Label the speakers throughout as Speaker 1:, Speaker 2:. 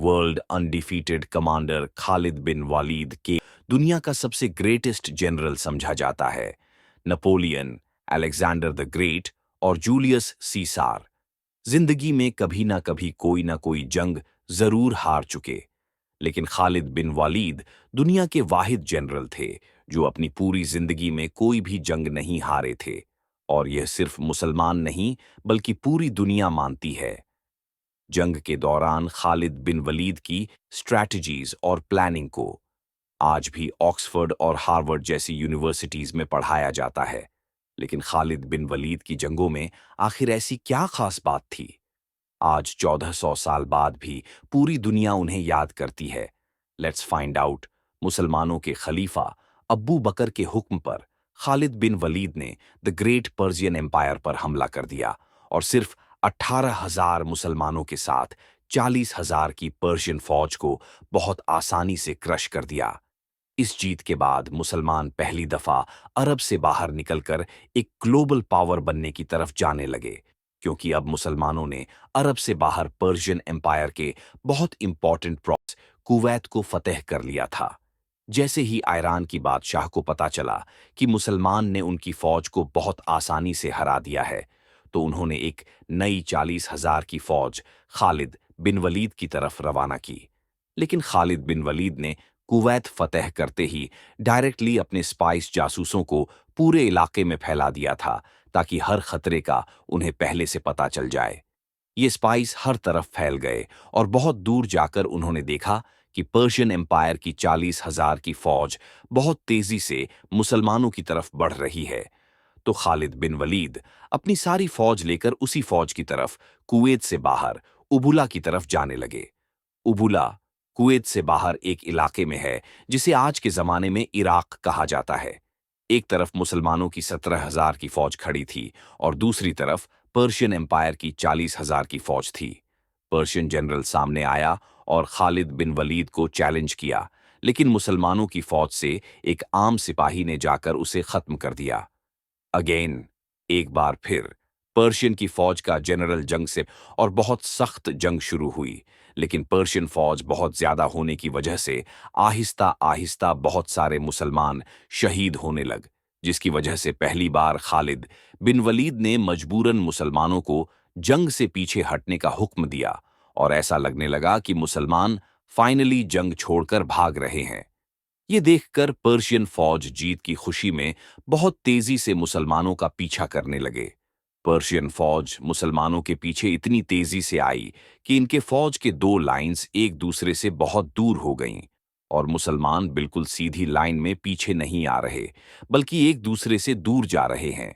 Speaker 1: World undefeated commander Khalid बिन वलीद के दुनिया का सबसे ग्रेटेस्ट जनरल समझा जाता है। नेपोलियन, अलेक्जेंडर द ग्रेट और जूलियस सीसार जिंदगी में कभी ना कोई जंग जरूर हार चुके, लेकिन खालिद बिन वलीद दुनिया के वाहिद जनरल थे जो अपनी पूरी जिंदगी में कोई भी जंग नहीं हारे थे। और यह सिर्फ मुसलमान नहीं बल्कि पूरी दुनिया मानती है। जंग के दौरान खालिद बिन वलीद की स्ट्रैटेजीज और प्लानिंग को आज भी ऑक्सफोर्ड और हार्वर्ड जैसी यूनिवर्सिटीज में पढ़ाया जाता है। लेकिन खालिद बिन वलीद की जंगों में आखिर ऐसी क्या खास बात थी? आज 1400 साल बाद भी पूरी दुनिया उन्हें याद करती है। Let's find out. मुसलमानों के खलीफा अब्बू बकर के हुक्म पर खालिद बिन वलीद ने द ग्रेट पर्शियन एम्पायर पर हमला कर दिया और सिर्फ 18,000 मुसलमानों के साथ 40,000 की पर्शियन फौज को बहुत आसानी से क्रश कर दिया। इस जीत के बाद मुसलमान पहली दफा अरब से बाहर निकलकर एक ग्लोबल पावर बनने की तरफ जाने लगे, क्योंकि अब मुसलमानों ने अरब से बाहर पर्शियन एम्पायर के बहुत इंपॉर्टेंट प्रोविंस कुवैत को फतेह कर लिया था। जैसे ही ईरान की बादशाह को पता चला कि मुसलमान ने उनकी फौज को बहुत आसानी से हरा दिया है, तो उन्होंने एक नई 40,000 की फौज खालिद बिन वलीद की तरफ रवाना की। लेकिन खालिद बिन वलीद ने कुवैत फतेह करते ही डायरेक्टली अपने स्पाइस जासूसों को पूरे इलाके में फैला दिया था, ताकि हर खतरे का उन्हें पहले से पता चल जाए। ये स्पाइस हर तरफ फैल गए और बहुत दूर जाकर उन्होंने देखा कि पर्शियन एम्पायर की 40,000 की फौज बहुत तेजी से मुसलमानों की तरफ बढ़ रही है। तो खालिद बिन वलीद अपनी सारी फौज लेकर उसी फौज की तरफ कुवैत से बाहर उबुला की तरफ जाने लगे। उबुला कुवैत से बाहर एक इलाके में है जिसे आज के जमाने में इराक कहा जाता है। एक तरफ मुसलमानों की 17,000 की फौज खड़ी थी और दूसरी तरफ पर्शियन एम्पायर की 40,000 की फौज थी। पर्शियन जनरल सामने आया और खालिद बिन वलीद को चैलेंज किया, लेकिन मुसलमानों की फौज से एक आम सिपाही ने जाकर उसे खत्म कर दिया। अगेन, एक बार फिर पर्शियन की फौज का जनरल जंग से और बहुत सख्त जंग शुरू हुई, लेकिन पर्शियन फौज बहुत ज्यादा होने की वजह से आहिस्ता आहिस्ता बहुत सारे मुसलमान शहीद होने लग, जिसकी वजह से पहली बार खालिद बिन वलीद ने मजबूरन मुसलमानों को जंग से पीछे हटने का हुक्म दिया और ऐसा लगने लगा कि मुसलमान फाइनली जंग छोड़कर भाग रहे हैं। ये देखकर पर्शियन फौज जीत की खुशी में बहुत तेजी से मुसलमानों का पीछा करने लगे। पर्शियन फौज मुसलमानों के पीछे इतनी तेजी से आई कि इनके फौज के दो लाइंस एक दूसरे से बहुत दूर हो गईं और मुसलमान बिल्कुल सीधी लाइन में पीछे नहीं आ रहे, बल्कि एक दूसरे से दूर जा रहे हैं।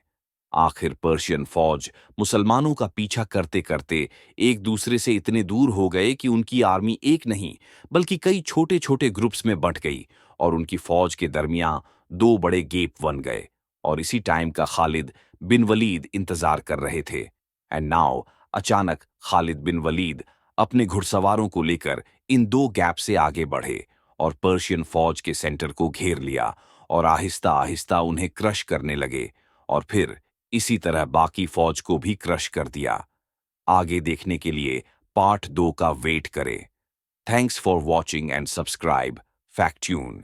Speaker 1: आखिर पर्शियन फौज मुसलमानों का पीछा करते करते एक दूसरे से इतने दूर हो गए कि उनकी आर्मी एक नहीं बल्कि कई छोटे छोटे ग्रुप्स में बंट गई और उनकी फौज के दरमियान दो बड़े गैप बन गए। और इसी टाइम का खालिद बिन वलीद इंतजार कर रहे थे। एंड नाउ अचानक खालिद बिन वलीद अपने घुड़सवारों को लेकर इन दो गैप से आगे बढ़े और पर्शियन फौज के सेंटर को घेर लिया और आहिस्ता आहिस्ता उन्हें क्रश करने लगे और फिर इसी तरह बाकी फौज को भी क्रश कर दिया। आगे देखने के लिए पार्ट 2 का वेट करें। Thanks for watching and subscribe फैक्ट्यून।